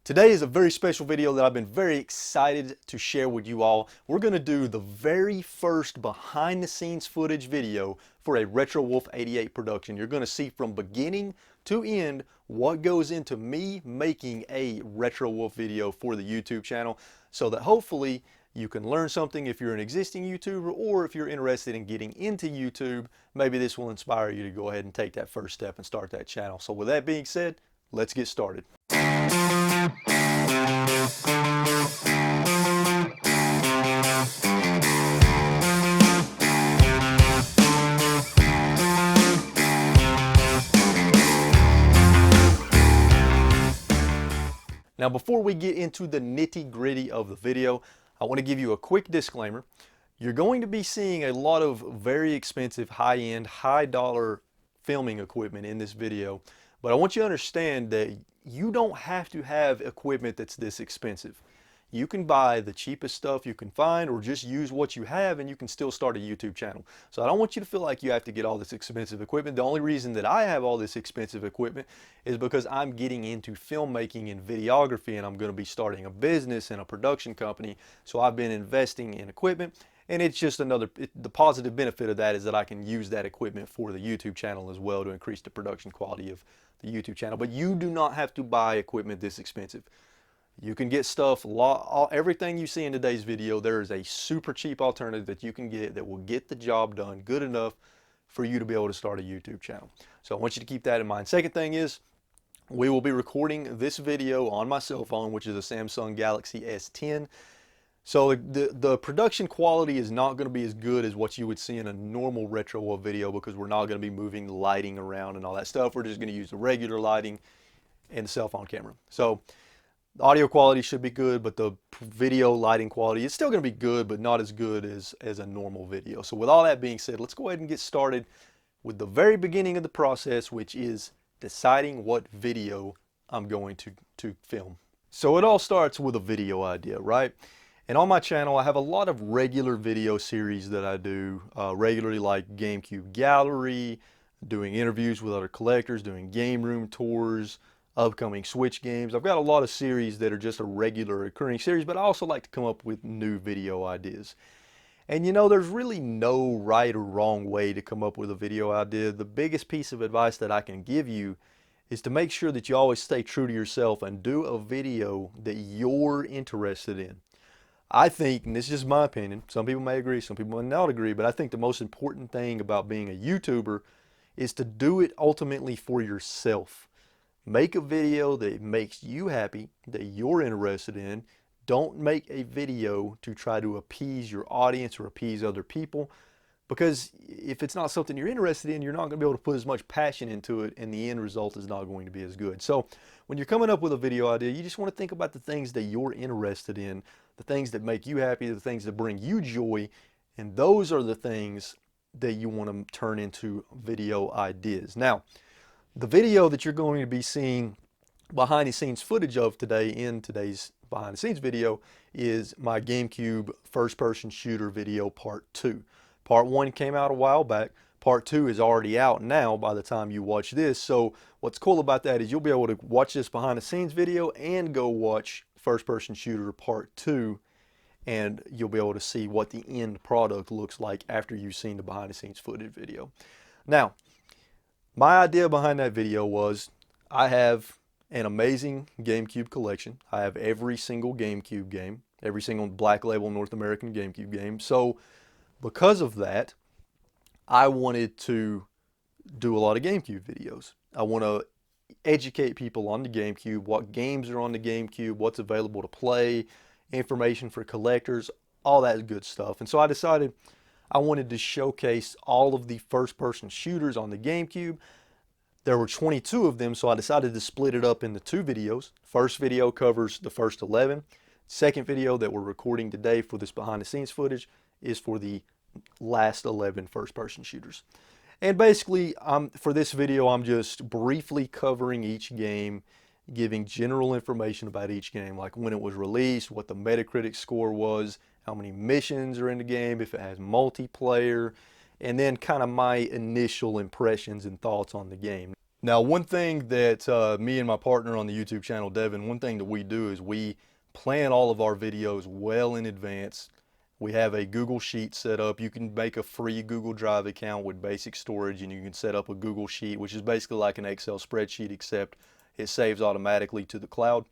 Today is a very special video that I've been very excited to share with you all. We're going to do the very first behind the scenes footage video for a RetroWolf88 production. You're going to see from beginning to end what goes into me making a RetroWolf video for the YouTube channel, so that hopefully you can learn something if you're an existing YouTuber, or if you're interested in getting into YouTube, maybe this will inspire you to go ahead and take that first step and start that channel. So with that being said, let's get started. Now, before we get into the nitty-gritty of the video, I want to give you a quick disclaimer. You're going to be seeing a lot of very expensive, high-end, high-dollar filming equipment in this video, but I want you to understand that you don't have to have equipment that's this expensive. You can buy the cheapest stuff you can find, or just use what you have, and you can still start a YouTube channel. So I don't want you to feel like you have to get all this expensive equipment. The only reason that I have all this expensive equipment is because I'm getting into filmmaking and videography, and I'm going to be starting a business and a production company. So I've been investing in equipment, and it's just the positive benefit of that is that I can use that equipment for the YouTube channel as well to increase the production quality of the YouTube channel. But you do not have to buy equipment this expensive. You can get stuff, everything you see in today's video, there is a super cheap alternative that you can get that will get the job done good enough for you to be able to start a YouTube channel. So I want you to keep that in mind. Second thing is, we will be recording this video on my cell phone, which is a Samsung Galaxy S10. So the production quality is not going to be as good as what you would see in a normal RetroWolf video, because we're not going to be moving the lighting around and all that stuff. We're just going to use the regular lighting and the cell phone camera. So the audio quality should be good, but the video lighting quality is still going to be good, but not as good as a normal video. So with all that being said, let's go ahead and get started with the very beginning of the process, which is deciding what video I'm going to film. So it all starts with a video idea, right? And on my channel, I have a lot of regular video series that I do regularly, like GameCube Gallery, doing interviews with other collectors, doing game room tours, upcoming Switch games. I've got a lot of series that are just a regular occurring series, but I also like to come up with new video ideas. And you know, there's really no right or wrong way to come up with a video idea. The biggest piece of advice that I can give you is to make sure that you always stay true to yourself and do a video that you're interested in. I think, and this is just my opinion, some people may agree, some people may not agree, but I think the most important thing about being a YouTuber is to do it ultimately for yourself. Make a video that makes you happy, that you're interested in. Don't make a video to try to appease your audience or appease other people, because if it's not something you're interested in, you're not going to be able to put as much passion into it, and the end result is not going to be as good. So when you're coming up with a video idea, you just want to think about the things that you're interested in, the things that make you happy, the things that bring you joy, and those are the things that you want to turn into video ideas. Now, the video that you're going to be seeing behind the scenes footage of today in today's behind the scenes video is my GameCube first person shooter video part 2. Part 1 came out a while back. Part 2 is already out now by the time you watch this. So what's cool about that is you'll be able to watch this behind the scenes video and go watch first person shooter part 2, and you'll be able to see what the end product looks like after you've seen the behind the scenes footage video. Now, my idea behind that video was, I have an amazing GameCube collection. I have every single GameCube game, every single Black Label North American GameCube game. So because of that, I wanted to do a lot of GameCube videos. I want to educate people on the GameCube, what games are on the GameCube, what's available to play, information for collectors, all that good stuff. And so I decided I wanted to showcase all of the first-person shooters on the GameCube. There were 22 of them, so I decided to split it up into 2 videos. First video covers the first 11. Second video that we're recording today for this behind-the-scenes footage is for the last 11 first-person shooters. And basically, for this video, I'm just briefly covering each game, giving general information about each game, like when it was released, what the Metacritic score was, how many missions are in the game, if it has multiplayer, and then kind of my initial impressions and thoughts on the game. Now, one thing that me and my partner on the YouTube channel, Devin, one thing that we do is we plan all of our videos well in advance. We have a Google Sheet set up. You can make a free Google Drive account with basic storage, and you can set up a Google Sheet, which is basically like an Excel spreadsheet, except it saves automatically to the cloud.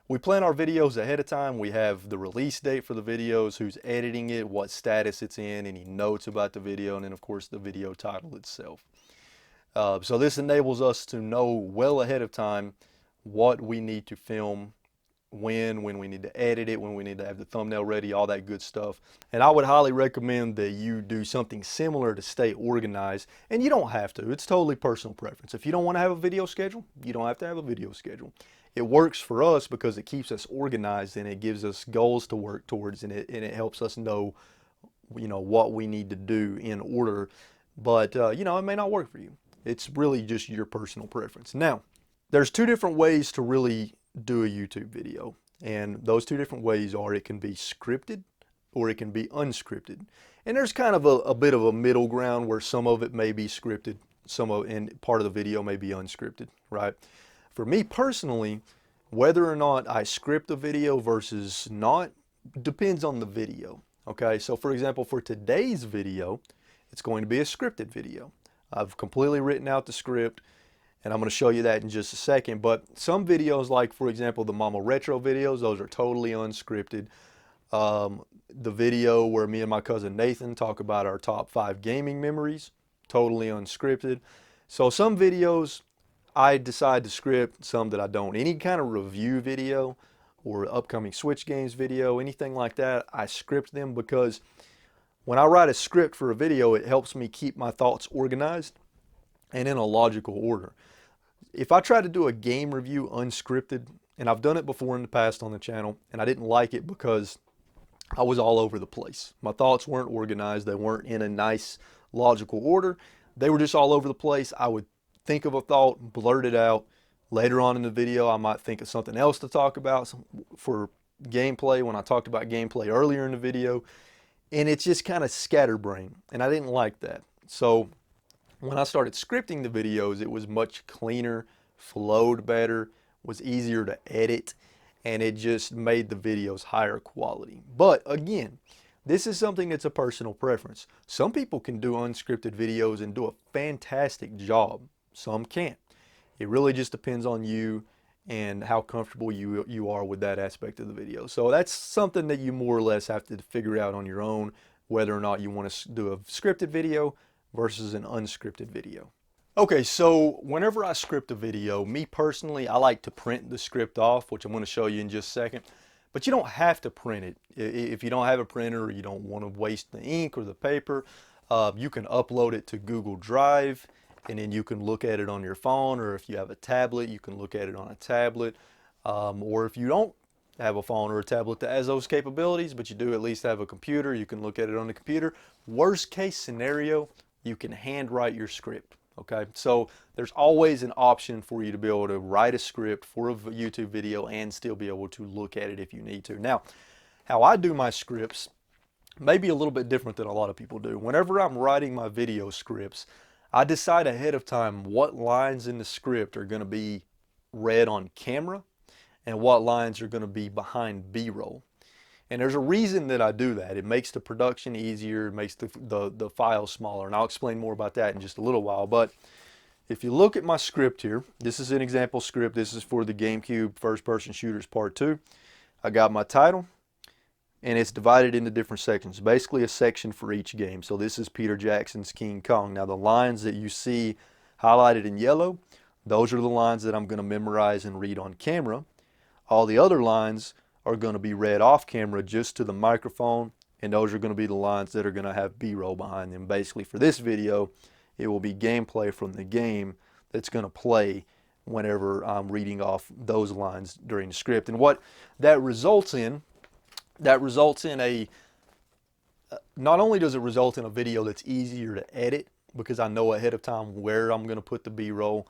We plan our videos ahead of time. We have the release date for the videos, who's editing it, what status it's in, any notes about the video, and then of course the video title itself. So this enables us to know well ahead of time what we need to film, when we need to edit it, when we need to have the thumbnail ready, all that good stuff. And I would highly recommend that you do something similar to stay organized. And you don't have to. It's totally personal preference. If you don't want to have a video schedule, you don't have to have a video schedule. It works for us because it keeps us organized and it gives us goals to work towards, and it helps us know, what we need to do in order. But, it may not work for you. It's really just your personal preference. Now, there's two different ways to really do a YouTube video. And those two different ways are, it can be scripted or it can be unscripted. And there's kind of a bit of a middle ground where some of it may be scripted, and part of the video may be unscripted, right? For me personally, whether or not I script a video versus not depends on the video. Okay, so for example, for today's video, it's going to be a scripted video. I've completely written out the script, and I'm going to show you that in just a second. But some videos, like for example the Mama Retro videos, those are totally unscripted. The video where me and my cousin Nathan talk about our top 5 gaming memories, totally unscripted. So some videos I decide to script, some that I don't. Any kind of review video or upcoming Switch games video, anything like that, I script them because when I write a script for a video, it helps me keep my thoughts organized and in a logical order. If I try to do a game review unscripted, and I've done it before in the past on the channel, and I didn't like it because I was all over the place. My thoughts weren't organized. They weren't in a nice logical order. They were just all over the place. I would think of a thought, blurt it out. Later on in the video, I might think of something else to talk about for gameplay when I talked about gameplay earlier in the video. And it's just kind of scatterbrain, and I didn't like that. So when I started scripting the videos, it was much cleaner, flowed better, was easier to edit, and it just made the videos higher quality. But again, this is something that's a personal preference. Some people can do unscripted videos and do a fantastic job. Some can't. It really just depends on you and how comfortable you are with that aspect of the video. So that's something that you more or less have to figure out on your own, whether or not you want to do a scripted video versus an unscripted video. Okay, so whenever I script a video, me personally, I like to print the script off, which I'm going to show you in just a second. But you don't have to print it. If you don't have a printer or you don't want to waste the ink or the paper, you can upload it to Google Drive, and then you can look at it on your phone, or if you have a tablet, you can look at it on a tablet. Or if you don't have a phone or a tablet that has those capabilities, but you do at least have a computer, you can look at it on the computer. Worst case scenario, you can handwrite your script. Okay, so there's always an option for you to be able to write a script for a YouTube video and still be able to look at it if you need to. Now, how I do my scripts may be a little bit different than a lot of people do. Whenever I'm writing my video scripts, I decide ahead of time what lines in the script are going to be read on camera and what lines are going to be behind B-roll. And there's a reason that I do that. It makes the production easier, it makes the file smaller, and I'll explain more about that in just a little while. But if you look at my script here, this is an example script. This is for the GameCube First Person Shooters Part 2. I got my title, and it's divided into different sections, basically a section for each game. So this is Peter Jackson's King Kong. Now the lines that you see highlighted in yellow, those are the lines that I'm going to memorize and read on camera. All the other lines are going to be read off camera just to the microphone, and those are going to be the lines that are going to have B-roll behind them. Basically for this video, it will be gameplay from the game that's going to play whenever I'm reading off those lines during the script. And what that results in a, not only does it result in a video that's easier to edit because I know ahead of time where I'm going to put the B-roll,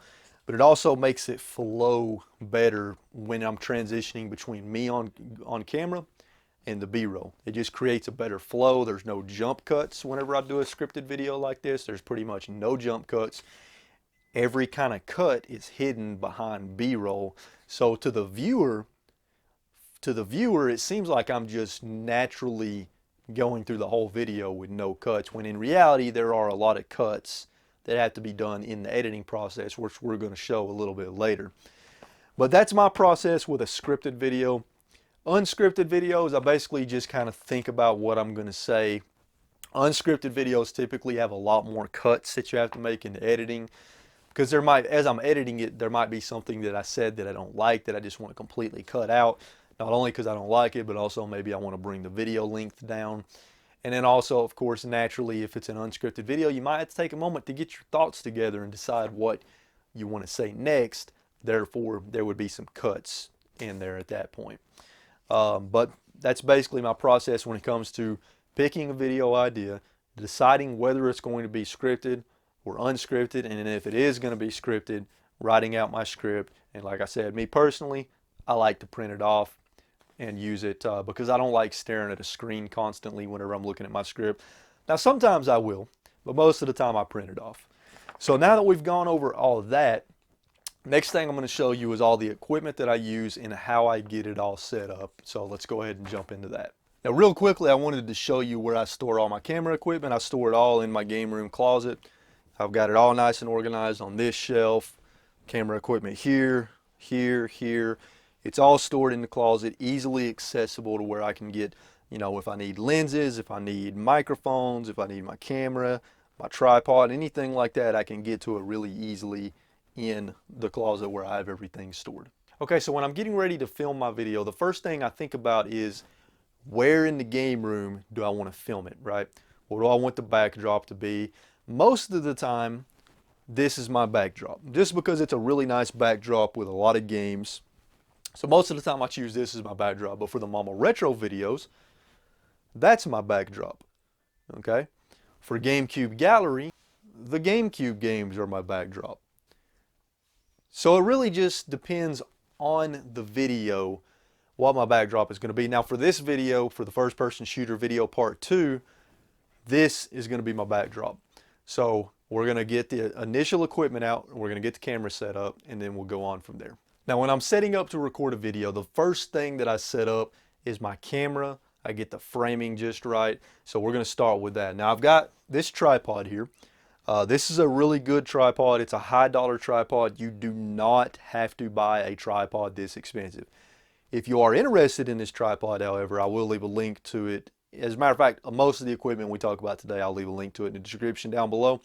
but it also makes it flow better when I'm transitioning between me on camera and the B-roll. It just creates a better flow. There's no jump cuts whenever I do a scripted video like this. There's pretty much no jump cuts. every kind of cut is hidden behind B-roll. So to the viewer, it seems like I'm just naturally going through the whole video with no cuts, when in reality there are a lot of cuts that have to be done in the editing process, which we're going to show a little bit later. But that's my process with a scripted video. Unscripted videos, I basically just kind of think about what I'm going to say. Unscripted videos typically have a lot more cuts that you have to make in the editing, because there might, as I'm editing it, there might be something that I said that I don't like, that I just want to completely cut out. Not only because I don't like it, but also maybe I want to bring the video length down. And then also, of course, naturally, if it's an unscripted video, you might have to take a moment to get your thoughts together and decide what you want to say next. Therefore, there would be some cuts in there at that point. But that's basically my process when it comes to picking a video idea, deciding whether it's going to be scripted or unscripted, and then if it is going to be scripted, writing out my script. And like I said, me personally, I like to print it off and use it because I don't like staring at a screen constantly whenever I'm looking at my script. Now sometimes I will, but most of the time I print it off. So now that we've gone over all of that, next thing I'm going to show you is all the equipment that I use and how I get it all set up. So let's go ahead and jump into that. Now real quickly, I wanted to show you where I store all my camera equipment. I store it all in my game room closet. I've got it all nice and organized on this shelf. Camera equipment here, here, here. It's all stored in the closet, easily accessible to where I can get, you know, if I need lenses, if I need microphones, if I need my camera, my tripod, anything like that, I can get to it really easily in the closet where I have everything stored. Okay, so when I'm getting ready to film my video, the first thing I think about is where in the game room do I want to film it, right? What do I want the backdrop to be? Most of the time, this is my backdrop, just because it's a really nice backdrop with a lot of games. So most of the time I choose this as my backdrop, but for the Mama Retro videos, that's my backdrop, okay? For GameCube Gallery, the GameCube games are my backdrop. So it really just depends on the video what my backdrop is going to be. Now for this video, for the first person shooter video part 2, this is going to be my backdrop. So we're going to get the initial equipment out, we're going to get the camera set up, and then we'll go on from there. Now when I'm setting up to record a video, the first thing that I set up is my camera. I get the framing just right. So we're going to start with that. Now I've got this tripod here. This is a really good tripod. It's a high dollar tripod. You do not have to buy a tripod this expensive. If you are interested in this tripod, however, I will leave a link to it. As a matter of fact, most of the equipment we talk about today, I'll leave a link to it in the description down below.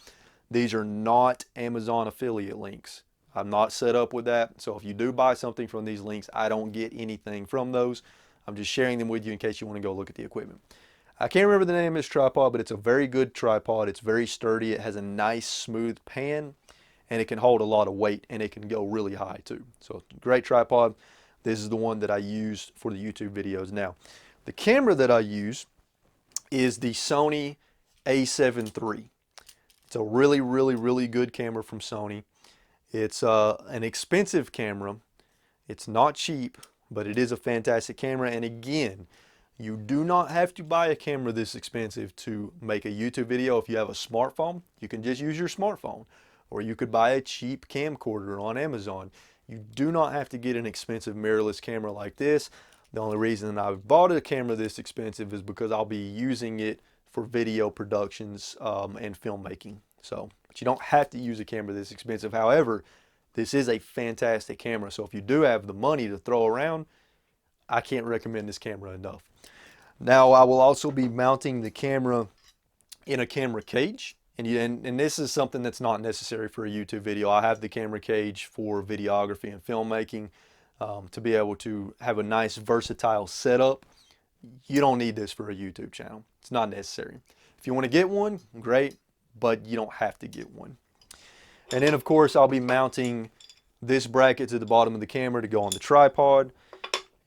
These are not Amazon affiliate links. I'm not set up with that. So if you do buy something from these links, I don't get anything from those. I'm just sharing them with you in case you want to go look at the equipment. I can't remember the name of this tripod, but it's a very good tripod. It's very sturdy. It has a nice smooth pan, and it can hold a lot of weight, and it can go really high too. So great tripod. This is the one that I use for the YouTube videos. Now, the camera that I use is the Sony A7 III. It's a really, really, really good camera from Sony. It's an expensive camera. It's not cheap, but it is a fantastic camera. And again, you do not have to buy a camera this expensive to make a YouTube video. If you have a smartphone, you can just use your smartphone. Or you could buy a cheap camcorder on Amazon. You do not have to get an expensive mirrorless camera like this. The only reason I've bought a camera this expensive is because I'll be using it for video productions and filmmaking. So, but you don't have to use a camera this expensive. However, this is a fantastic camera. So if you do have the money to throw around, I can't recommend this camera enough. Now I will also be mounting the camera in a camera cage. And this is something that's not necessary for a YouTube video. I have the camera cage for videography and filmmaking to be able to have a nice versatile setup. You don't need this for a YouTube channel. It's not necessary. If you want to get one, great, but you don't have to get one. And then of course I'll be mounting this bracket to the bottom of the camera to go on the tripod.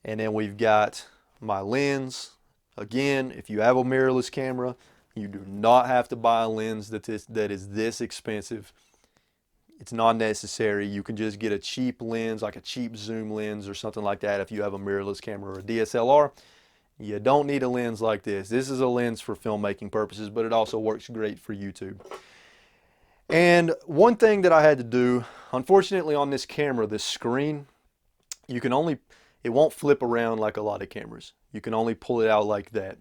And then we've got my lens. Again, if you have a mirrorless camera, you do not have to buy a lens that is this expensive. It's not necessary. You can just get a cheap lens, like a cheap zoom lens or something like that if you have a mirrorless camera or a DSLR. You don't need a lens like this. This is a lens for filmmaking purposes, but it also works great for YouTube. And one thing that I had to do, unfortunately on this camera, this screen, you can only, it won't flip around like a lot of cameras. You can only pull it out like that.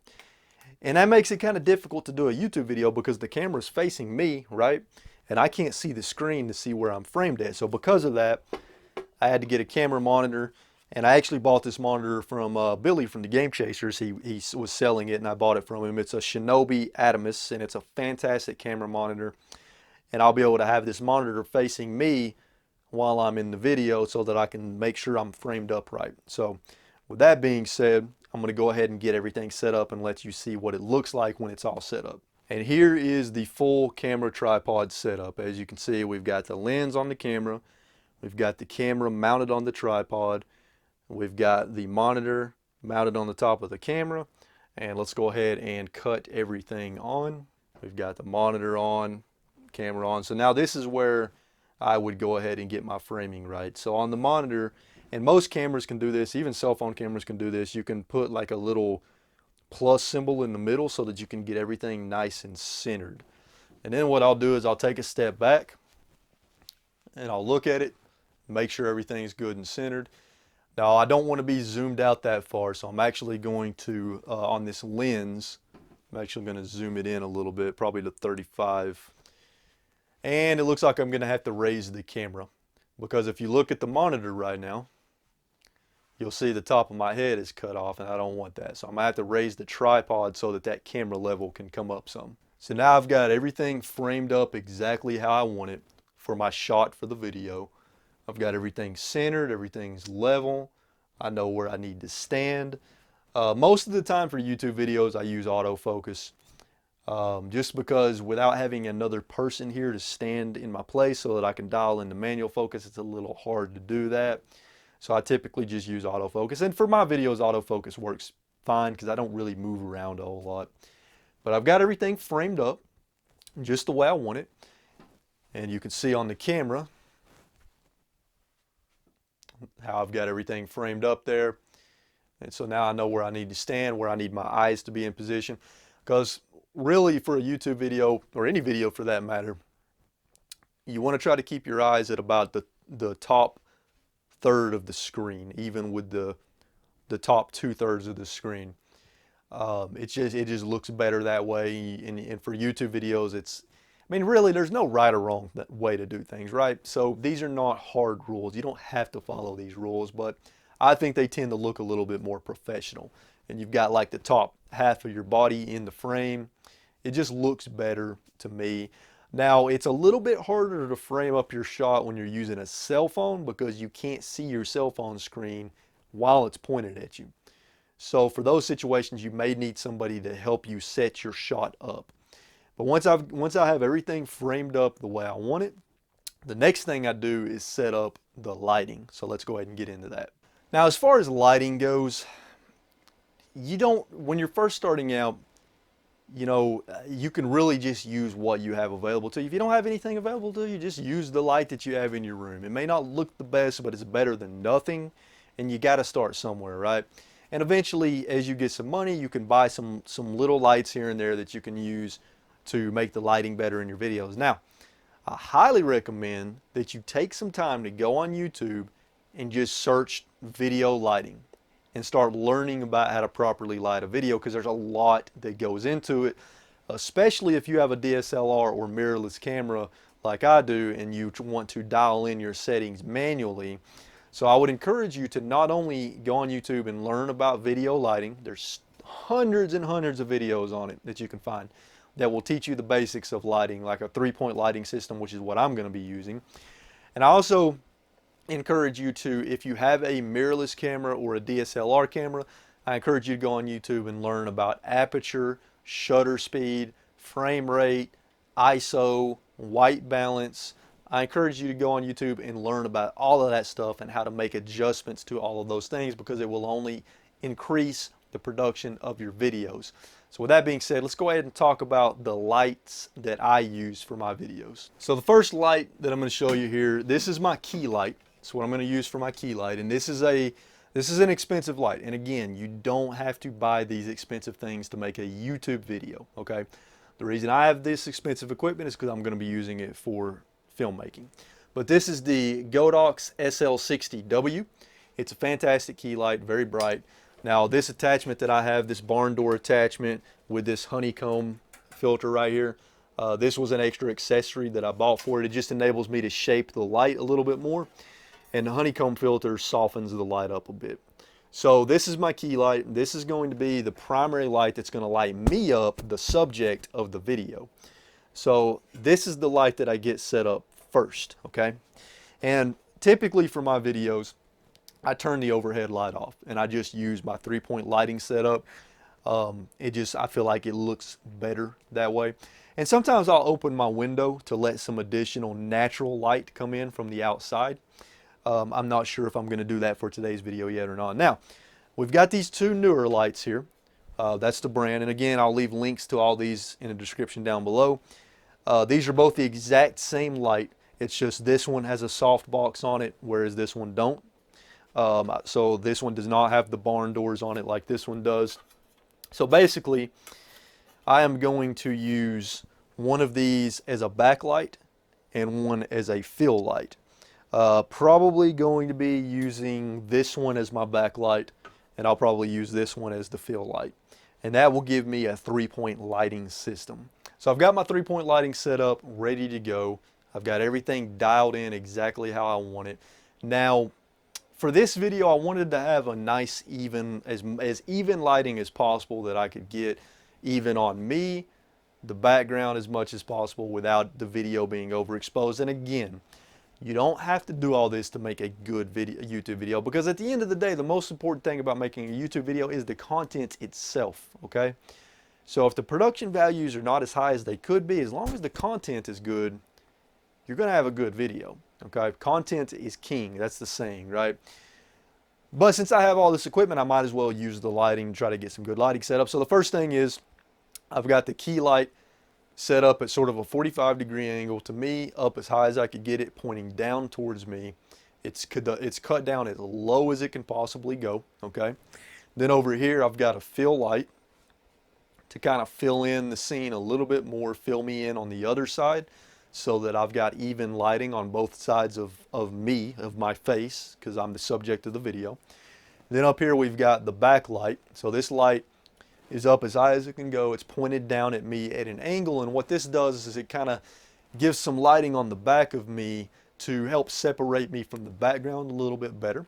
And that makes it kind of difficult to do a YouTube video because the camera's facing me, right? And I can't see the screen to see where I'm framed at. So because of that, I had to get a camera monitor. And I actually bought this monitor from Billy from the Game Chasers. He was selling it and I bought it from him. It's a Shinobi Atomos and it's a fantastic camera monitor. And I'll be able to have this monitor facing me while I'm in the video so that I can make sure I'm framed up right. So with that being said, I'm going to go ahead and get everything set up and let you see what it looks like when it's all set up. And here is the full camera tripod setup. As you can see, we've got the lens on the camera. We've got the camera mounted on the tripod. We've got the monitor mounted on the top of the camera. And let's go ahead and cut everything on. We've got the monitor on, camera on. So now this is where I would go ahead and get my framing right. So on the monitor, and most cameras can do this, even cell phone cameras can do this, you can put like a little plus symbol in the middle so that you can get everything nice and centered. And then what I'll do is I'll take a step back and I'll look at it, make sure everything's good and centered. Now I don't want to be zoomed out that far, so I'm actually going to, on this lens, I'm actually going to zoom it in a little bit, probably to 35. And it looks like I'm going to have to raise the camera because if you look at the monitor right now, you'll see the top of my head is cut off and I don't want that. So I'm going to have to raise the tripod so that that camera level can come up some. So now I've got everything framed up exactly how I want it for my shot for the video. I've got everything centered, everything's level. I know where I need to stand. Most of the time for YouTube videos I use autofocus. Just because without having another person here to stand in my place so that I can dial into manual focus, it's a little hard to do that. So I typically just use autofocus. And for my videos, autofocus works fine because I don't really move around a whole lot. But I've got everything framed up just the way I want it. And you can see on the camera how I've got everything framed up there. And so now I know where I need to stand, where I need my eyes to be in position. Because really for a YouTube video, or any video for that matter, you want to try to keep your eyes at about the top third of the screen, even with the top 2/3 of the screen. It just looks better that way. And for YouTube videos, I mean, really, there's no right or wrong way to do things, right? So these are not hard rules. You don't have to follow these rules, but I think they tend to look a little bit more professional. And you've got like the top half of your body in the frame. It just looks better to me. Now, it's a little bit harder to frame up your shot when you're using a cell phone because you can't see your cell phone screen while it's pointed at you. So for those situations, you may need somebody to help you set your shot up. But once I have everything framed up the way I want it, the next thing I do is set up the lighting. So let's go ahead and get into that. Now, as far as lighting goes, when you're first starting out, you know, you can really just use what you have available to you. If you don't have anything available to you, just use the light that you have in your room. It may not look the best, but it's better than nothing, and you got to start somewhere, right? And eventually, as you get some money, you can buy some little lights here and there that you can use to make the lighting better in your videos. Now, I highly recommend that you take some time to go on YouTube and just search video lighting and start learning about how to properly light a video, because there's a lot that goes into it, especially if you have a DSLR or mirrorless camera like I do and you want to dial in your settings manually. So I would encourage you to not only go on YouTube and learn about video lighting. There's hundreds and hundreds of videos on it that you can find that will teach you the basics of lighting, like a 3-point lighting system, which is what I'm going to be using. And I also encourage you to, if you have a mirrorless camera or a DSLR camera, I encourage you to go on YouTube and learn about aperture, shutter speed, frame rate, ISO, white balance. I encourage you to go on YouTube and learn about all of that stuff and how to make adjustments to all of those things, because it will only increase the production of your videos. So with that being said, let's go ahead and talk about the lights that I use for my videos. So the first light that I'm going to show you here, this is my key light. It's what I'm going to use for my key light, and this is an expensive light. And again, you don't have to buy these expensive things to make a YouTube video, okay? The reason I have this expensive equipment is because I'm going to be using it for filmmaking. But this is the Godox SL60W. It's a fantastic key light, very bright. Now this attachment that I have, this barn door attachment with this honeycomb filter right here, this was an extra accessory that I bought for it. It just enables me to shape the light a little bit more, and the honeycomb filter softens the light up a bit. So this is my key light. This is going to be the primary light that's going to light me up, the subject of the video. So this is the light that I get set up first, okay? And typically for my videos, I turn the overhead light off and I just use my 3-point lighting setup. I feel like it looks better that way. And sometimes I'll open my window to let some additional natural light come in from the outside. I'm not sure if I'm going to do that for today's video yet or not. Now, we've got these two newer lights here. That's the brand. And again, I'll leave links to all these in the description down below. These are both the exact same light. It's just this one has a soft box on it, whereas this one don't. So this one does not have the barn doors on it like this one does. So basically, I am going to use one of these as a backlight and one as a fill light. Probably going to be using this one as my backlight, and I'll probably use this one as the fill light. And that will give me a 3-point lighting system. So I've got my 3-point lighting set up, ready to go. I've got everything dialed in exactly how I want it. Now, for this video, I wanted to have a nice, even, as even lighting as possible that I could get even on me, the background as much as possible without the video being overexposed. And again, you don't have to do all this to make a good video, YouTube video, because at the end of the day, the most important thing about making a YouTube video is the content itself, okay? So if the production values are not as high as they could be, as long as the content is good, you're going to have a good video, okay? Content is king, that's the saying, right? But since I have all this equipment, I might as well use the lighting, try to get some good lighting set up. So the first thing is, I've got the key light set up at sort of a 45-degree angle to me, up as high as I could get it, pointing down towards me. It's cut down as low as it can possibly go, okay? Then over here, I've got a fill light to kind of fill in the scene a little bit more, fill me in on the other side, so that I've got even lighting on both sides of me, of my face, because I'm the subject of the video. Then up here, we've got the backlight. So this light is up as high as it can go. It's pointed down at me at an angle, and what this does is it kind of gives some lighting on the back of me to help separate me from the background a little bit better.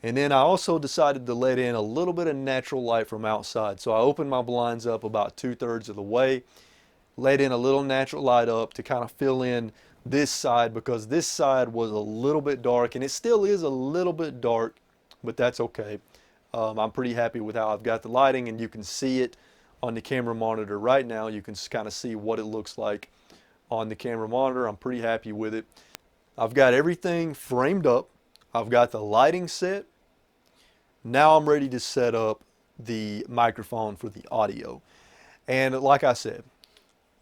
And then I also decided to let in a little bit of natural light from outside. So I opened my blinds up about 2/3 of the way, let in a little natural light up to kind of fill in this side, because this side was a little bit dark, and it still is a little bit dark, but that's okay. I'm pretty happy with how I've got the lighting, and you can see it on the camera monitor right now. You can kind of see what it looks like on the camera monitor. I'm pretty happy with it. I've got everything framed up. I've got the lighting set. Now I'm ready to set up the microphone for the audio. And like I said,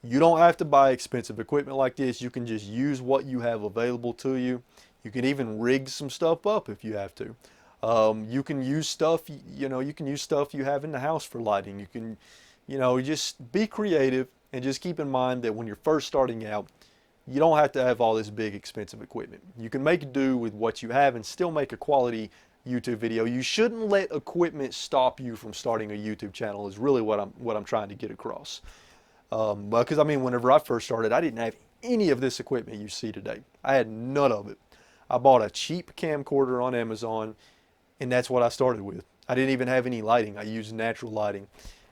you don't have to buy expensive equipment like this. You can just use what you have available to you. You can even rig some stuff up if you have to. You can use stuff, you can use stuff you have in the house for lighting. You can, just be creative, and just keep in mind that when you're first starting out, you don't have to have all this big expensive equipment. You can make do with what you have and still make a quality YouTube video. You shouldn't let equipment stop you from starting a YouTube channel, is really what I'm trying to get across. Because whenever I first started, I didn't have any of this equipment you see today. I had none of it. I bought a cheap camcorder on Amazon, and that's what I started with. I didn't even have any lighting. I used natural lighting.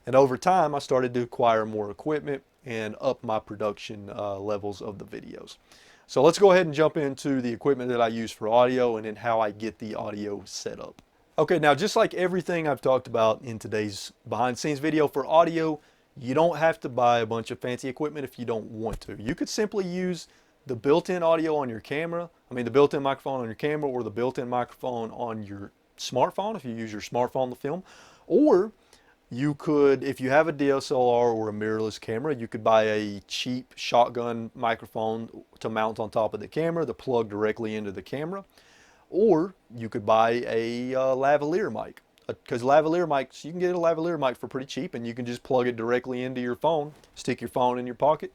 And over time, I started to acquire more equipment and up my production levels of the videos. So let's go ahead and jump into the equipment that I use for audio, and then how I get the audio set up. Okay, now just like everything I've talked about in today's behind the scenes video, for audio, you don't have to buy a bunch of fancy equipment if you don't want to. You could simply use the built-in audio on your camera, the built-in microphone on your camera, or the built-in microphone on your smartphone if you use your smartphone to film. Or you could, if you have a DSLR or a mirrorless camera, you could buy a cheap shotgun microphone to mount on top of the camera to plug directly into the camera. Or you could buy a lavalier mic. because lavalier mics, you can get a lavalier mic for pretty cheap, and you can just plug it directly into your phone, stick your phone in your pocket,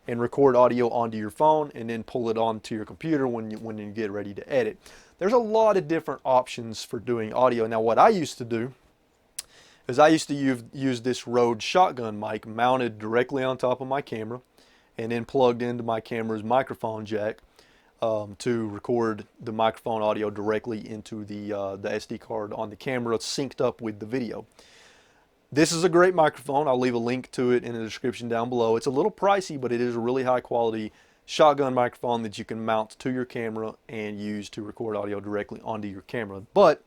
and record audio onto your phone, and then pull it onto your computer when you get ready to edit. There's a lot of different options for doing audio. Now, what I used to do is I used to use this Rode shotgun mic mounted directly on top of my camera, and then plugged into my camera's microphone jack to record the microphone audio directly into the SD card on the camera, synced up with the video. This is a great microphone. I'll leave a link to it in the description down below. It's a little pricey, but it is a really high quality shotgun microphone that you can mount to your camera and use to record audio directly onto your camera. But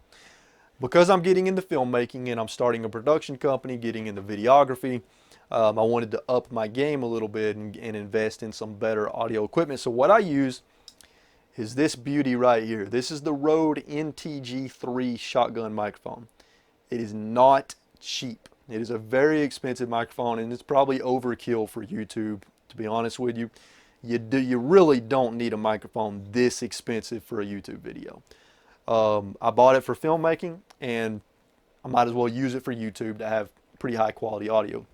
because I'm getting into filmmaking and I'm starting a production company, getting into videography, I wanted to up my game a little bit and invest in some better audio equipment. So what I use is this beauty right here. This is the Rode NTG3 shotgun microphone. It is not cheap. It is a very expensive microphone, and it's probably overkill for YouTube, to be honest with you. You really don't need a microphone this expensive for a YouTube video. I bought it for filmmaking, and I might as well use it for YouTube to have pretty high quality audio.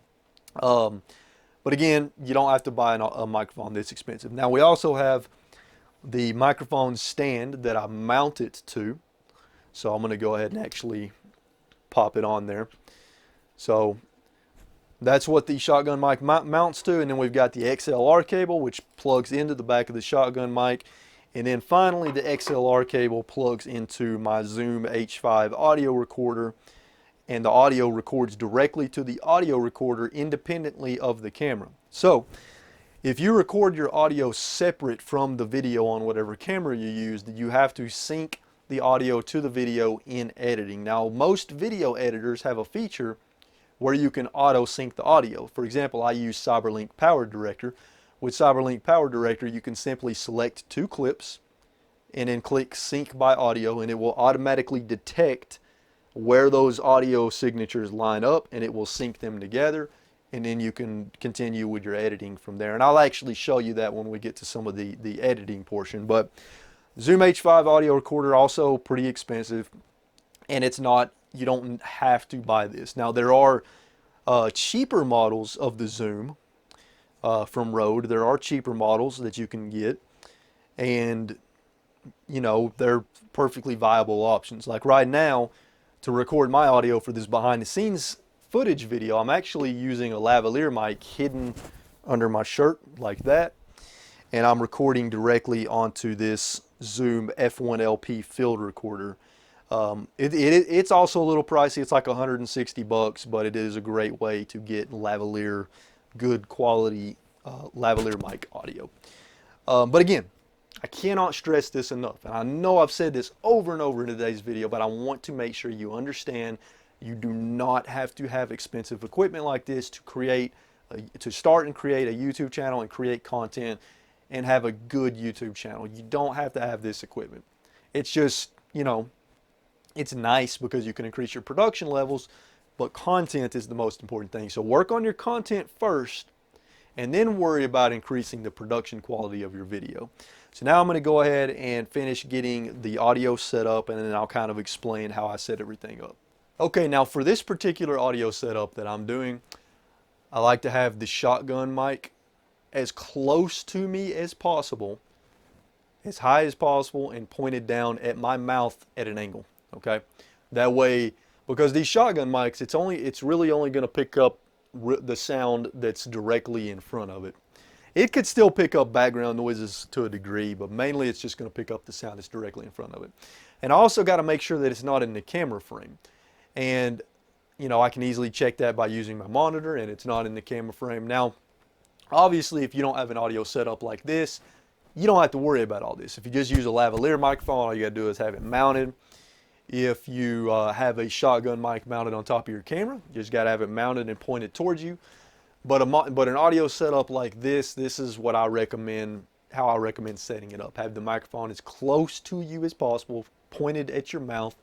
But again, you don't have to buy a microphone this expensive. Now, we also have the microphone stand that I mount it to. So I'm going to go ahead and actually pop it on there. So that's what the shotgun mic mounts to. And then we've got the XLR cable, which plugs into the back of the shotgun mic. And then finally, the XLR cable plugs into my Zoom H5 audio recorder, and the audio records directly to the audio recorder independently of the camera. So if you record your audio separate from the video on whatever camera you use, you have to sync the audio to the video in editing. Now, most video editors have a feature where you can auto sync the audio. For example, I use CyberLink Power Director. With CyberLink Power Director, you can simply select 2 clips and then click sync by audio, and it will automatically detect where those audio signatures line up, and it will sync them together, and then you can continue with your editing from there. And I'll actually show you that when we get to some of the editing portion. But Zoom H5 audio recorder, also pretty expensive, and it's not, you don't have to buy this. Now, there are cheaper models of the Zoom from Rode. There are cheaper models that you can get, and you know, they're perfectly viable options. Like right now, to record my audio for this behind the scenes footage video, I'm actually using a lavalier mic hidden under my shirt like that, and I'm recording directly onto this Zoom F1LP field recorder. It's also a little pricey. It's like 160 bucks, but it is a great way to get lavalier, good quality lavalier mic audio. But again, I cannot stress this enough, and I know I've said this over and over in today's video, but I want to make sure you understand you do not have to have expensive equipment like this to start and create a YouTube channel and create content and have a good YouTube channel. You don't have to have this equipment. It's just, you know, it's nice because you can increase your production levels, but content is the most important thing. So work on your content first, and then worry about increasing the production quality of your video. So now I'm going to go ahead and finish getting the audio set up, and then I'll kind of explain how I set everything up. Okay, now for this particular audio setup that I'm doing, I like to have the shotgun mic as close to me as possible, as high as possible, and pointed down at my mouth at an angle. Okay, that way, because these shotgun mics, it's really only going to pick up the sound that's directly in front of it. It could still pick up background noises to a degree, but mainly it's just going to pick up the sound that's directly in front of it. And I also got to make sure that it's not in the camera frame. And, you know, I can easily check that by using my monitor, and it's not in the camera frame. Now, obviously, if you don't have an audio setup like this, you don't have to worry about all this. If you just use a lavalier microphone, all you got to do is have it mounted. If you have a shotgun mic mounted on top of your camera, you just got to have it mounted and pointed towards you. But an audio setup like this is what I recommend, how I recommend setting it up. Have the microphone as close to you as possible, pointed at your mouth,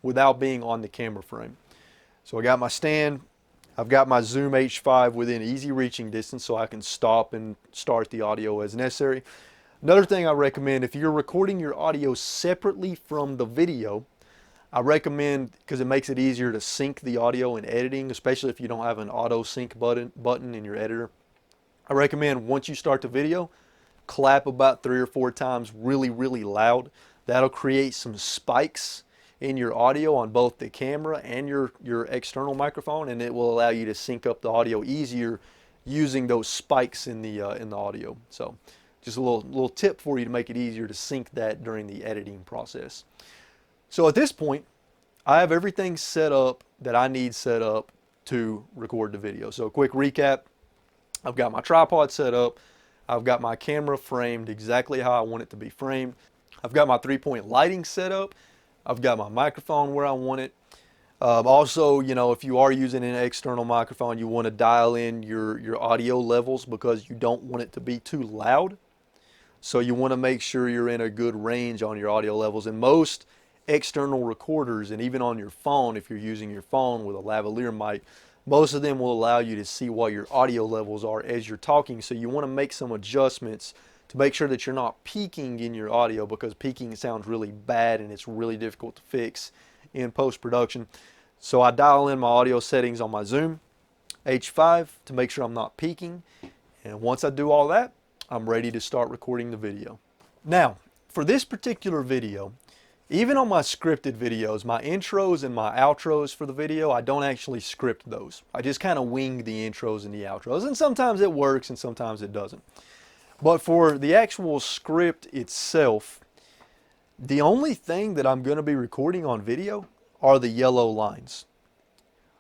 without being on the camera frame. So I got my stand. I've got my Zoom H5 within easy reaching distance, so I can stop and start the audio as necessary. Another thing I recommend, if you're recording your audio separately from the video, I recommend, because it makes it easier to sync the audio in editing, especially if you don't have an auto sync button in your editor. I recommend once you start the video, clap about 3 or 4 times really, really loud. That'll create some spikes in your audio on both the camera and your external microphone, and it will allow you to sync up the audio easier using those spikes in the audio. So just a little tip for you to make it easier to sync that during the editing process. So at this point, I have everything set up that I need set up to record the video. So a quick recap, I've got my tripod set up, I've got my camera framed exactly how I want it to be framed, I've got my 3-point lighting set up, I've got my microphone where I want it. Also, you know, if you are using an external microphone, you want to dial in your audio levels because you don't want it to be too loud. So you want to make sure you're in a good range on your audio levels. And most external recorders, and even on your phone, if you're using your phone with a lavalier mic, most of them will allow you to see what your audio levels are as you're talking. So you want to make some adjustments to make sure that you're not peaking in your audio, because peaking sounds really bad and it's really difficult to fix in post-production. So I dial in my audio settings on my Zoom H5 to make sure I'm not peaking. And once I do all that, I'm ready to start recording the video. Now, for this particular video, even on my scripted videos, my intros and my outros for the video, I don't actually script those. I just kind of wing the intros and the outros, and sometimes it works and sometimes it doesn't. But for the actual script itself, the only thing that I'm going to be recording on video are the yellow lines.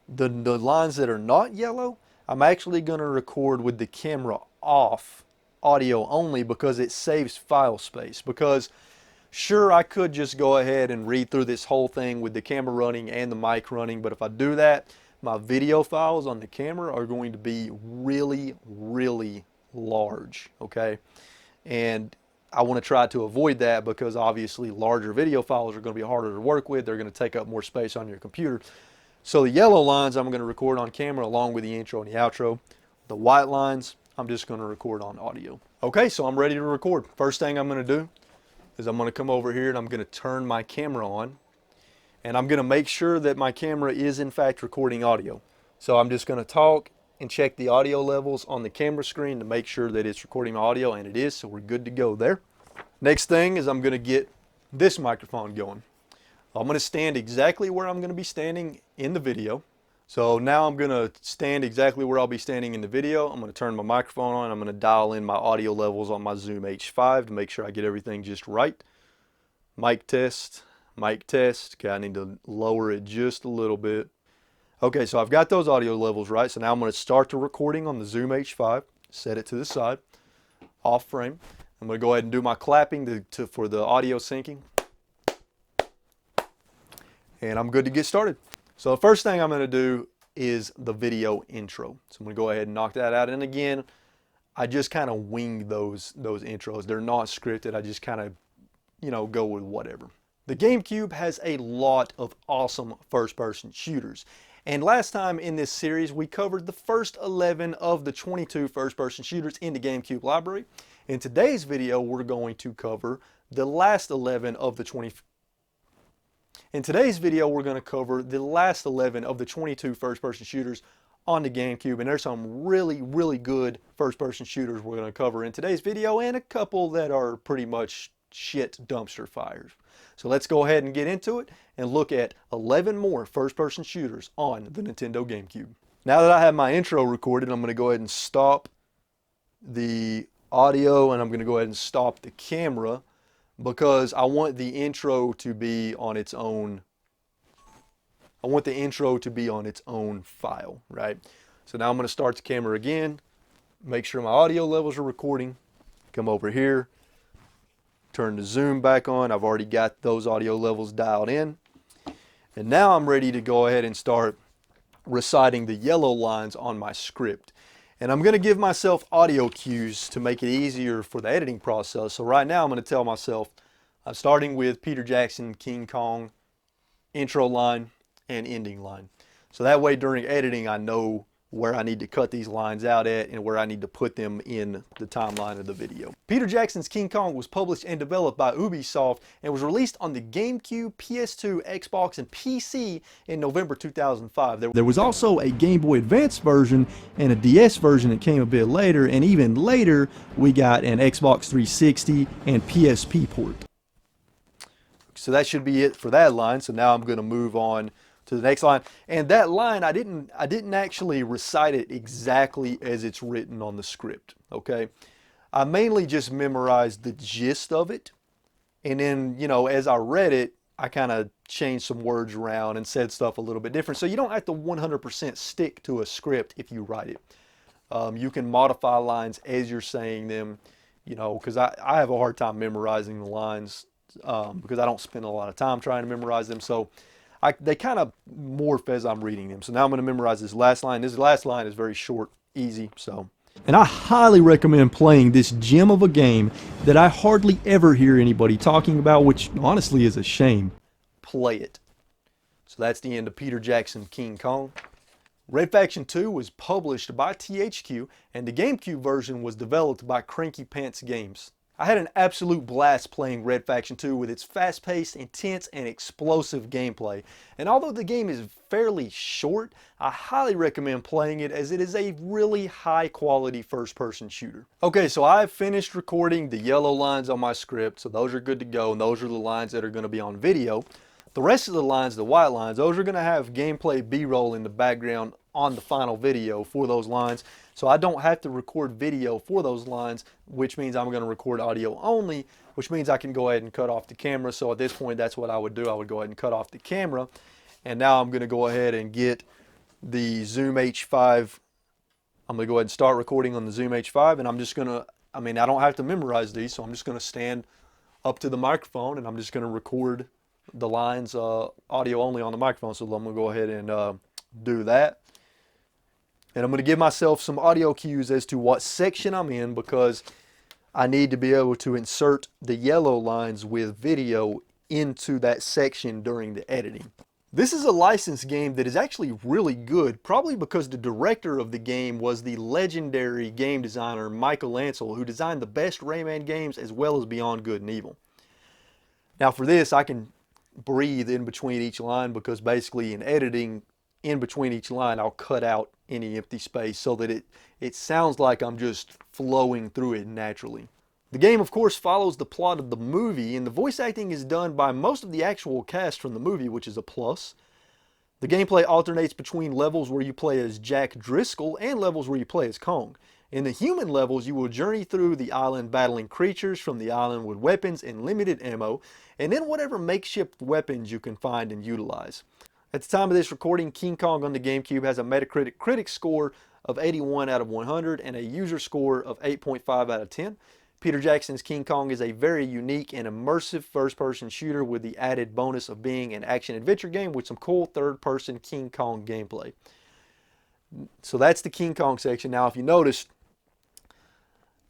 The lines that are not yellow, I'm actually going to record with the camera off, audio only, because it saves file space. Because sure, I could just go ahead and read through this whole thing with the camera running and the mic running, but if I do that, my video files on the camera are going to be really, really large, okay? And I want to try to avoid that, because obviously larger video files are going to be harder to work with. They're going to take up more space on your computer. So the yellow lines I'm going to record on camera along with the intro and the outro. The white lines I'm just going to record on audio. Okay, so I'm ready to record. First thing I'm going to do is I'm going to come over here and I'm going to turn my camera on, and I'm going to make sure that my camera is in fact recording audio. So I'm just going to talk and check the audio levels on the camera screen to make sure that it's recording my audio, and it is, so we're good to go there. Next thing is I'm going to get this microphone going. I'm going to stand exactly where I'm going to be standing in the video. So now I'm going to stand exactly where I'll be standing in the video. I'm going to turn my microphone on. I'm going to dial in my audio levels on my Zoom H5 to make sure I get everything just right. Mic test, mic test. Okay, I need to lower it just a little bit. Okay, so I've got those audio levels right. So now I'm going to start the recording on the Zoom H5, set it to the side, off frame. I'm going to go ahead and do my clapping for the audio syncing. And I'm good to get started. So the first thing I'm going to do is the video intro. So I'm going to go ahead and knock that out. And again, I just kind of wing those intros. They're not scripted. I just kind of, you know, go with whatever. The GameCube has a lot of awesome first-person shooters. And last time in this series, we covered the first 11 of the 22 first-person shooters in the GameCube library. In today's video, we're going to cover the last 11 of the 20. In today's video, we're going to cover the last 11 of the 22 first-person shooters on the GameCube. And there's some really, really good first-person shooters we're going to cover in today's video, and a couple that are pretty much shit dumpster fires. So let's go ahead and get into it and look at 11 more first-person shooters on the Nintendo GameCube. Now that I have my intro recorded, I'm going to go ahead and stop the audio, and I'm going to go ahead and stop the camera, because I want the intro to be on its own. I want the intro to be on its own file, right? So now I'm going to start the camera again, make sure my audio levels are recording, come over here, turn the zoom back on. I've already got those audio levels dialed in. And now I'm ready to go ahead and start reciting the yellow lines on my script. And I'm going to give myself audio cues to make it easier for the editing process. So right now I'm going to tell myself I'm starting with Peter Jackson, King Kong, intro line and ending line. So that way during editing I know where I need to cut these lines out at and where I need to put them in the timeline of the video. Peter Jackson's King Kong was published and developed by Ubisoft and was released on the GameCube, PS2, Xbox, and PC in November 2005. There was also a Game Boy Advance version and a DS version that came a bit later, and even later we got an Xbox 360 and PSP port. So that should be it for that line. So now I'm going to move on to the next line. And that line, I didn't actually recite it exactly as it's written on the script, okay? I mainly just memorized the gist of it. And then, you know, as I read it, I kind of changed some words around and said stuff a little bit different. So you don't have to 100% stick to a script if you write it. You can modify lines as you're saying them, you know, because I have a hard time memorizing the lines because I don't spend a lot of time trying to memorize them. So they kind of morph as I'm reading them. So now I'm going to memorize this last line. This last line is very short, easy. And I highly recommend playing this gem of a game that I hardly ever hear anybody talking about, which honestly is a shame. Play it. So that's the end of Peter Jackson King Kong. Red Faction 2 was published by THQ, and the GameCube version was developed by Cranky Pants Games. I had an absolute blast playing Red Faction 2 with its fast-paced, intense, and explosive gameplay. And although the game is fairly short, I highly recommend playing it as it is a really high-quality first-person shooter. Okay, so I've finished recording the yellow lines on my script, so those are good to go, and those are the lines that are going to be on video. The rest of the lines, the white lines, those are going to have gameplay B-roll in the background on the final video for those lines. So I don't have to record video for those lines, which means I'm going to record audio only, which means I can go ahead and cut off the camera. So at this point, that's what I would do. I would go ahead and cut off the camera. And now I'm going to go ahead and get the Zoom H5. I'm going to go ahead and start recording on the Zoom H5. And I'm just going to, I don't have to memorize these. So I'm just going to stand up to the microphone and I'm just going to record the lines audio only on the microphone. So I'm going to go ahead and do that. And I'm going to give myself some audio cues as to what section I'm in because I need to be able to insert the yellow lines with video into that section during the editing. This is a licensed game that is actually really good, probably because the director of the game was the legendary game designer Michael Ansel, who designed the best Rayman games as well as Beyond Good and Evil. Now for this, I can breathe in between each line because basically in editing, in between each line, I'll cut out any empty space so that it sounds like I'm just flowing through it naturally. The game, of course, follows the plot of the movie, and the voice acting is done by most of the actual cast from the movie, which is a plus. The gameplay alternates between levels where you play as Jack Driscoll and levels where you play as Kong. In the human levels, you will journey through the island battling creatures from the island with weapons and limited ammo, and then whatever makeshift weapons you can find and utilize. At the time of this recording, King Kong on the GameCube has a Metacritic critic score of 81 out of 100 and a user score of 8.5 out of 10. Peter Jackson's King Kong is a very unique and immersive first-person shooter with the added bonus of being an action-adventure game with some cool third-person King Kong gameplay. So that's the King Kong section. Now, if you noticed,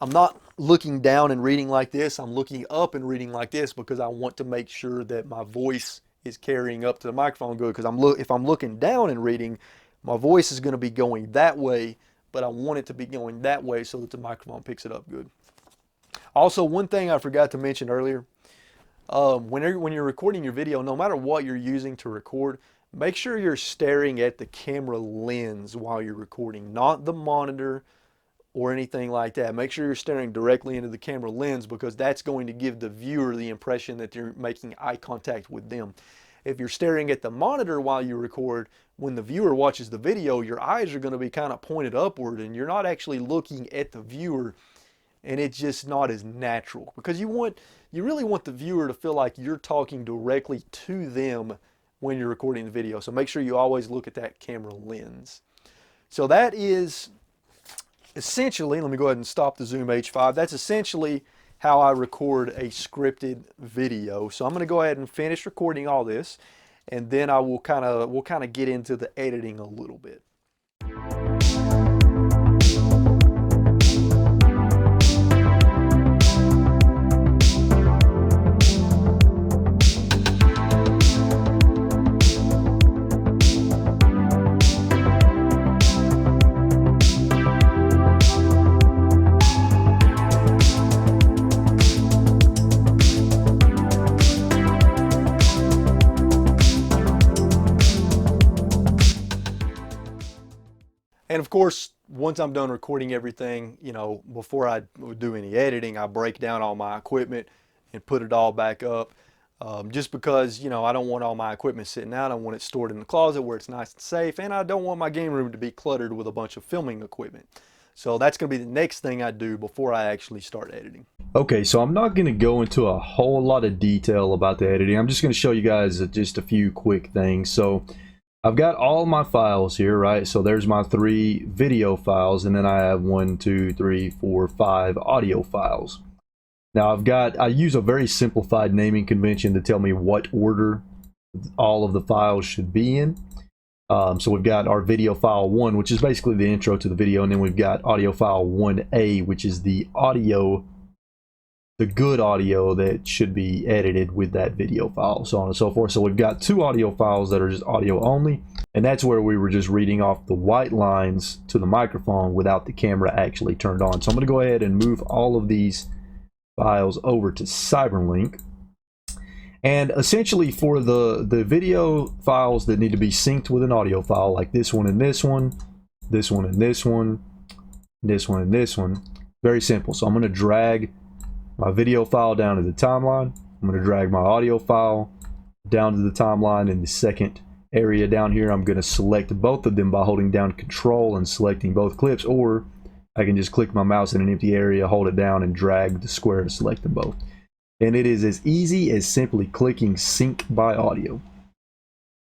I'm not looking down and reading like this. I'm looking up and reading like this because I want to make sure that my voice is carrying up to the microphone good, because if I'm looking down and reading, my voice is going to be going that way, but I want it to be going that way so that the microphone picks it up good. Also, one thing I forgot to mention earlier, when you're recording your video, no matter what you're using to record, make sure you're staring at the camera lens while you're recording, not the monitor or anything like that. Make sure you're staring directly into the camera lens because that's going to give the viewer the impression that you're making eye contact with them. If you're staring at the monitor while you record, when the viewer watches the video, your eyes are going to be kind of pointed upward and you're not actually looking at the viewer, and it's just not as natural because you really want the viewer to feel like you're talking directly to them when you're recording the video. So make sure you always look at that camera lens. So that is essentially, let me go ahead and stop the Zoom H5. That's essentially how I record a scripted video. So I'm going to go ahead and finish recording all this, and then we'll kind of get into the editing a little bit. And of course, once I'm done recording everything, you know, before I do any editing, I break down all my equipment and put it all back up. Just because, you know, I don't want all my equipment sitting out. I want it stored in the closet where it's nice and safe, and I don't want my game room to be cluttered with a bunch of filming equipment. So that's going to be the next thing I do before I actually start editing. Okay, so I'm not going to go into a whole lot of detail about the editing. I'm just going to show you guys just a few quick things. So I've got all my files here, right? So there's my 3 video files, and then I have 1, 2, 3, 4, 5 audio files. Now I use a very simplified naming convention to tell me what order all of the files should be in. So we've got our video file 1, which is basically the intro to the video, and then we've got audio file 1A, which is the audio, the good audio that should be edited with that video file, so on and so forth. So we've got 2 audio files that are just audio only, and that's where we were just reading off the white lines to the microphone without the camera actually turned on. So I'm going to go ahead and move all of these files over to Cyberlink. And essentially for the video files that need to be synced with an audio file, like this one and this one, this one and this one, this one and this one, very simple. So I'm going to drag my video file down to the timeline. I'm going to drag my audio file down to the timeline. In the second area down here, I'm going to select both of them by holding down Control and selecting both clips, or I can just click my mouse in an empty area, hold it down, and drag the square to select them both. And it is as easy as simply clicking Sync by Audio.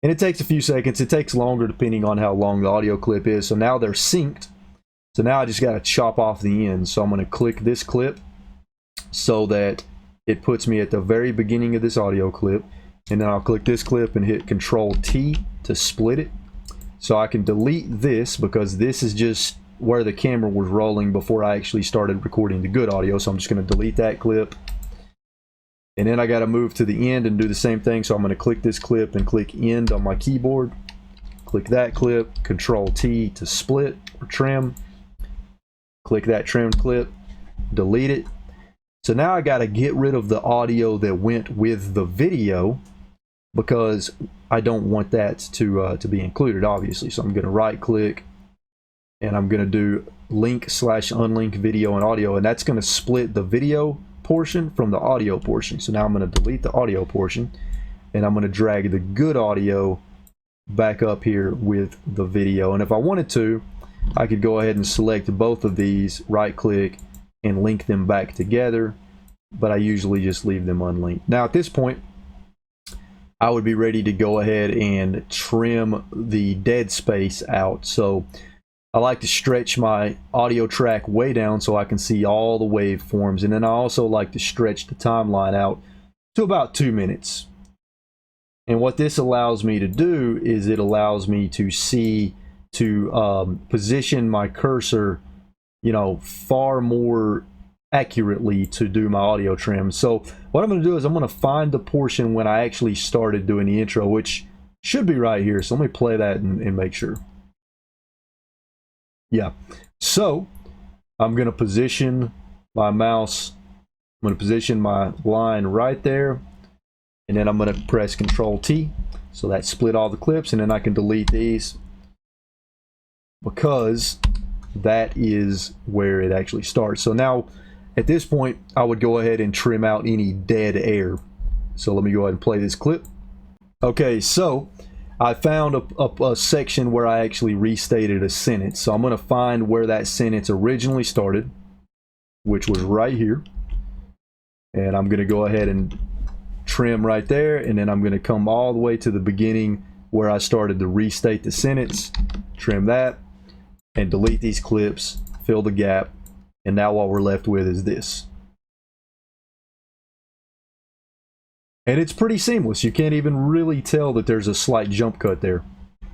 And it takes a few seconds. It takes longer depending on how long the audio clip is. So now they're synced. So now I just got to chop off the end. So I'm going to click this clip so that it puts me at the very beginning of this audio clip. And then I'll click this clip and hit Control T to split it. So I can delete this because this is just where the camera was rolling before I actually started recording the good audio. So I'm just going to delete that clip. And then I got to move to the end and do the same thing. So I'm going to click this clip and click End on my keyboard. Click that clip, Control T to split or trim. Click that trimmed clip, delete it. So now I got to get rid of the audio that went with the video because I don't want that to be included, obviously. So I'm going to right click and I'm going to do link/unlink video and audio, and that's going to split the video portion from the audio portion. So now I'm going to delete the audio portion and I'm going to drag the good audio back up here with the video. And if I wanted to, I could go ahead and select both of these, right click, and link them back together, but I usually just leave them unlinked. Now at this point, I would be ready to go ahead and trim the dead space out. So I like to stretch my audio track way down so I can see all the waveforms, and then I also like to stretch the timeline out to about 2 minutes. And what this allows me to do is it allows me to see, to position my cursor, you know, far more accurately to do my audio trim. So what I'm going to do is I'm going to find the portion when I actually started doing the intro, which should be right here. So let me play that and make sure. Yeah, so I'm going to position my mouse, I'm going to position my line right there, and then I'm going to press Control T, so that split all the clips, and then I can delete these because that is where it actually starts. So now at this point I would go ahead and trim out any dead air. So let me go ahead and play this clip. Okay, so I found a section where I actually restated a sentence. So I'm going to find where that sentence originally started, which was right here. And I'm going to go ahead and trim right there. And then I'm going to come all the way to the beginning where I started to restate the sentence, trim that, and delete these clips, fill the gap. And now what we're left with is this. And it's pretty seamless. You can't even really tell that there's a slight jump cut there.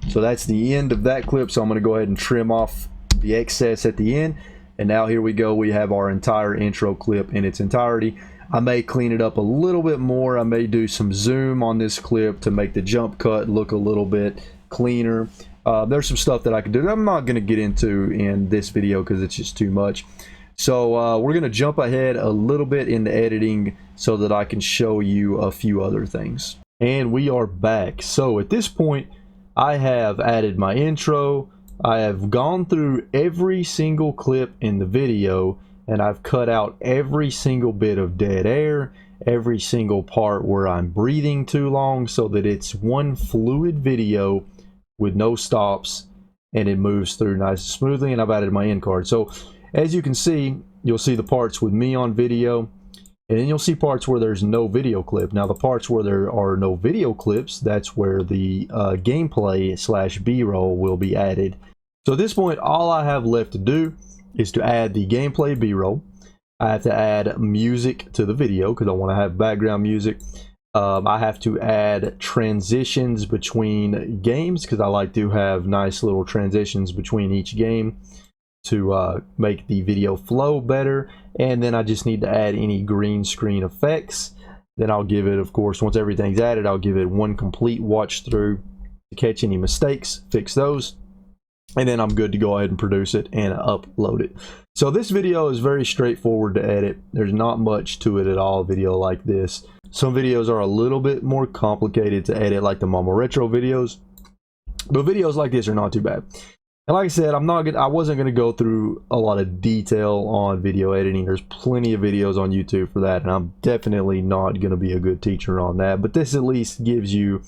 So that's the end of that clip. So I'm going to go ahead and trim off the excess at the end. And now here we go. We have our entire intro clip in its entirety. I may clean it up a little bit more. I may do some zoom on this clip to make the jump cut look a little bit cleaner. There's some stuff that I can do that I'm not going to get into in this video because it's just too much. So we're going to jump ahead a little bit into editing so that I can show you a few other things. And we are back. So at this point, I have added my intro, I have gone through every single clip in the video, and I've cut out every single bit of dead air, every single part where I'm breathing too long, so that it's one fluid video with no stops, and it moves through nice and smoothly. And I've added my end card. So as you can see, you'll see the parts with me on video, and then you'll see parts where there's no video clip. Now the parts where there are no video clips, that's where the gameplay / B-roll will be added. So at this point, all I have left to do is to add the gameplay B-roll. I have to add music to the video because I want to have background music. I have to add transitions between games because I like to have nice little transitions between each game to make the video flow better. And then I just need to add any green screen effects. Then I'll give it, of course, once everything's added, I'll give it one complete watch through to catch any mistakes, fix those, and then I'm good to go ahead and produce it and upload it. So this video is very straightforward to edit. There's not much to it at all, a video like this. Some videos are a little bit more complicated to edit, like the Mama Retro videos, but videos like this are not too bad. And like I said, I wasn't going to go through a lot of detail on video editing. There's plenty of videos on YouTube for that, and I'm definitely not going to be a good teacher on that. But this at least gives you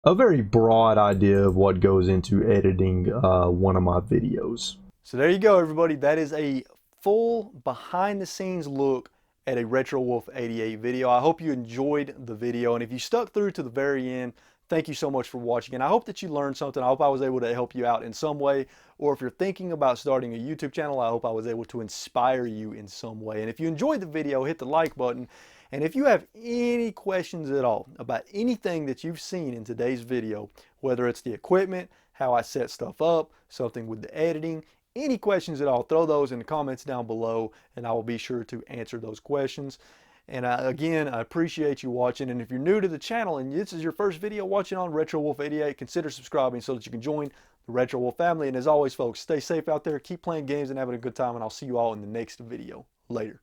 a very broad idea of what goes into editing one of my videos. So there you go, everybody. That is a full behind-the-scenes look at a RetroWolf88 video. I hope you enjoyed the video, and if you stuck through to the very end, thank you so much for watching, and I hope that you learned something. I hope I was able to help you out in some way, or if you're thinking about starting a YouTube channel, I hope I was able to inspire you in some way. And if you enjoyed the video, hit the like button. And if you have any questions at all about anything that you've seen in today's video, whether it's the equipment, how I set stuff up, something with the editing, any questions at all, throw those in the comments down below, and I will be sure to answer those questions. And again, I appreciate you watching. And if you're new to the channel and this is your first video watching on RetroWolf88, consider subscribing so that you can join the RetroWolf family. And as always, folks, stay safe out there, keep playing games and having a good time, and I'll see you all in the next video. Later.